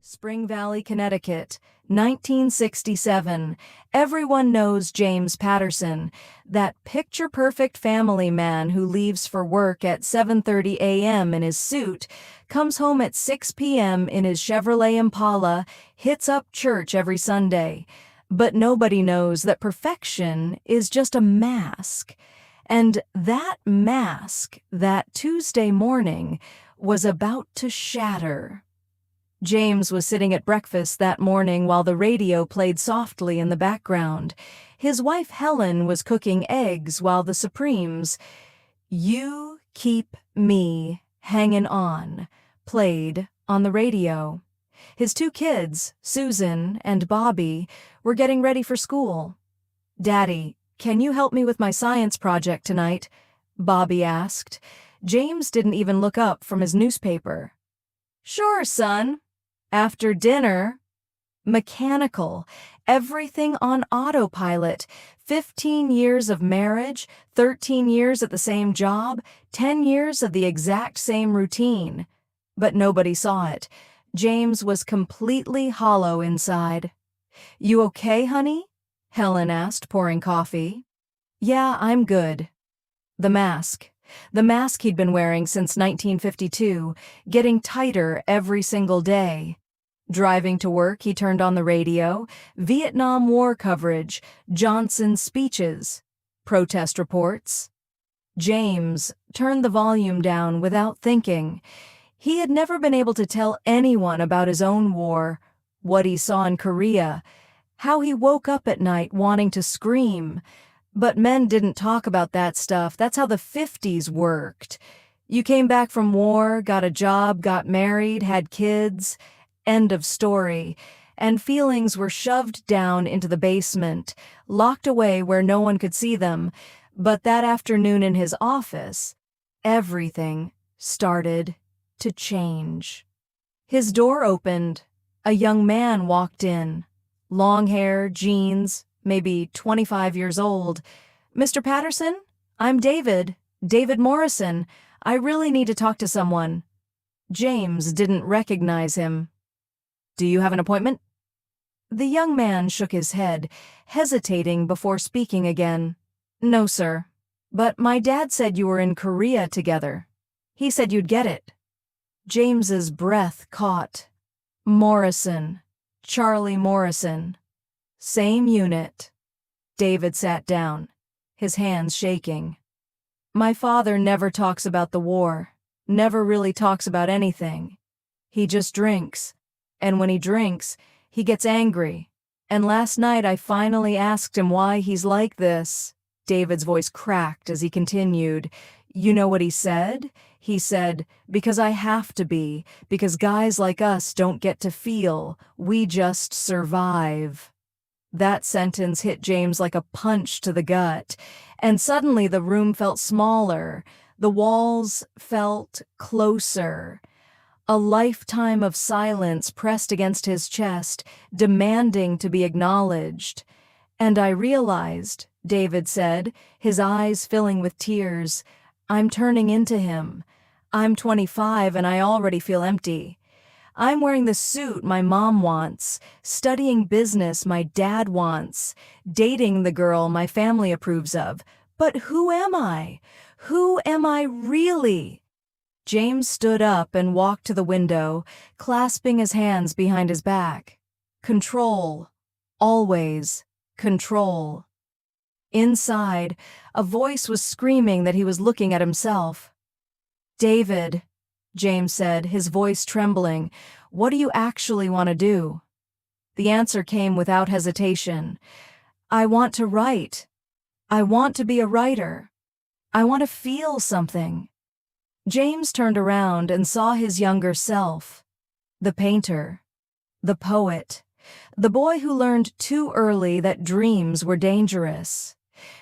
Spring Valley, Connecticut, 1967. Everyone knows James Patterson, that picture-perfect family man who leaves for work at 7:30 a.m. in his suit, comes home at 6 p.m. in his Chevrolet Impala, hits up church every Sunday. But nobody knows that perfection is just a mask. And that mask, that Tuesday morning, was about to shatter. James was sitting at breakfast that morning while the radio played softly in the background. His wife Helen was cooking eggs while the Supremes' "You Keep Me Hangin' On" played on the radio. His two kids, Susan and Bobby, were getting ready for school. "Daddy, can you help me with my science project tonight?" Bobby asked. James didn't even look up from his newspaper. "Sure, son." After dinner, mechanical, everything on autopilot, 15 years of marriage, 13 years at the same job, 10 years of the exact same routine. But nobody saw it. James was completely hollow inside. "You okay, honey?" Helen asked, pouring coffee. "Yeah, I'm good." The mask he'd been wearing since 1952, getting tighter every single day. Driving to work, he turned on the radio, Vietnam War coverage, Johnson's speeches, protest reports. James turned the volume down without thinking. He had never been able to tell anyone about his own war, what he saw in Korea, how he woke up at night wanting to scream. But men didn't talk about that stuff. That's how the 50s worked. You came back from war, got a job, got married, had kids. End of story. And feelings were shoved down into the basement, locked away where no one could see them. But that afternoon in his office, everything started to change. His door opened. A young man walked in. Long hair, jeans, maybe 25 years old. "Mr. Patterson? I'm David Morrison. I really need to talk to someone." James didn't recognize him. "Do you have an appointment?" The young man shook his head, hesitating before speaking again. "No, sir. But my dad said you were in Korea together. He said you'd get it." James's breath caught. Morrison. Charlie Morrison. Same unit. David sat down, his hands shaking. "My father never talks about the war, never really talks about anything. He just drinks. And when he drinks, he gets angry. And last night I finally asked him why he's like this." David's voice cracked as he continued. "You know what he said? He said, 'Because I have to be, because guys like us don't get to feel, we just survive.'" That sentence hit James like a punch to the gut, and suddenly the room felt smaller. The walls felt closer. A lifetime of silence pressed against his chest, demanding to be acknowledged. "And I realized," David said, his eyes filling with tears, "I'm turning into him. I'm 25 and I already feel empty. I'm wearing the suit my mom wants, studying business my dad wants, dating the girl my family approves of. But who am I? Who am I really?" James stood up and walked to the window, clasping his hands behind his back. Control. Always. Control. Inside, a voice was screaming that he was looking at himself. "David," James said, his voice trembling, "what do you actually want to do?" The answer came without hesitation. "I want to write. I want to be a writer. I want to feel something." James turned around and saw his younger self. The painter. The poet. The boy who learned too early that dreams were dangerous.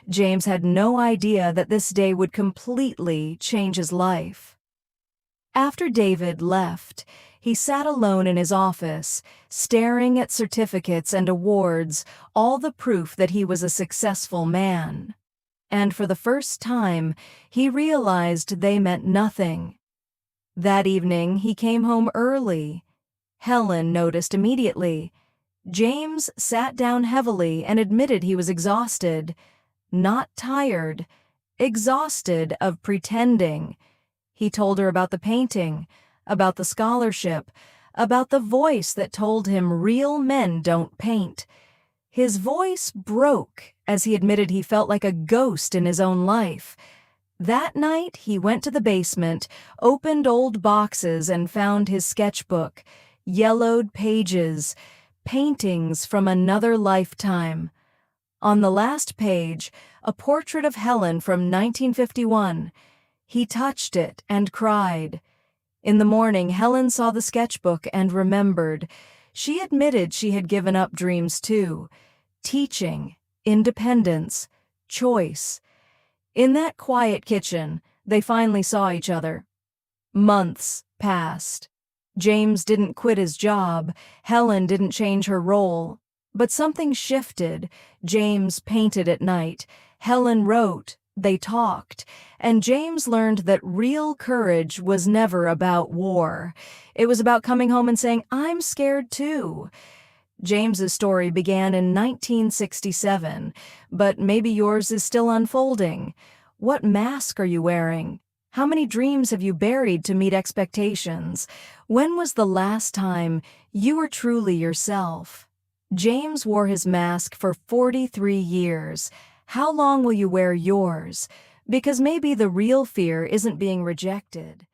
James had no idea that this day would completely change his life. After David left, he sat alone in his office, staring at certificates and awards, all the proof that he was a successful man. And for the first time, he realized they meant nothing. That evening, he came home early. Helen noticed immediately. James sat down heavily and admitted he was exhausted. Not tired, exhausted of pretending. He told her about the painting, about the scholarship, about the voice that told him real men don't paint. His voice broke as he admitted he felt like a ghost in his own life. That night, he went to the basement, opened old boxes, and found his sketchbook, yellowed pages, paintings from another lifetime. On the last page, a portrait of Helen from 1951. He touched it and cried. In the morning, Helen saw the sketchbook and remembered. She admitted she had given up dreams too. Teaching, independence, choice. In that quiet kitchen, they finally saw each other. Months passed. James didn't quit his job. Helen didn't change her role. But something shifted. James painted at night. Helen wrote. They talked. And James learned that real courage was never about war. It was about coming home and saying, "I'm scared too." James's story began in 1967, but maybe yours is still unfolding. What mask are you wearing? How many dreams have you buried to meet expectations? When was the last time you were truly yourself? James wore his mask for 43 years. How long will you wear yours? Because maybe the real fear isn't being rejected.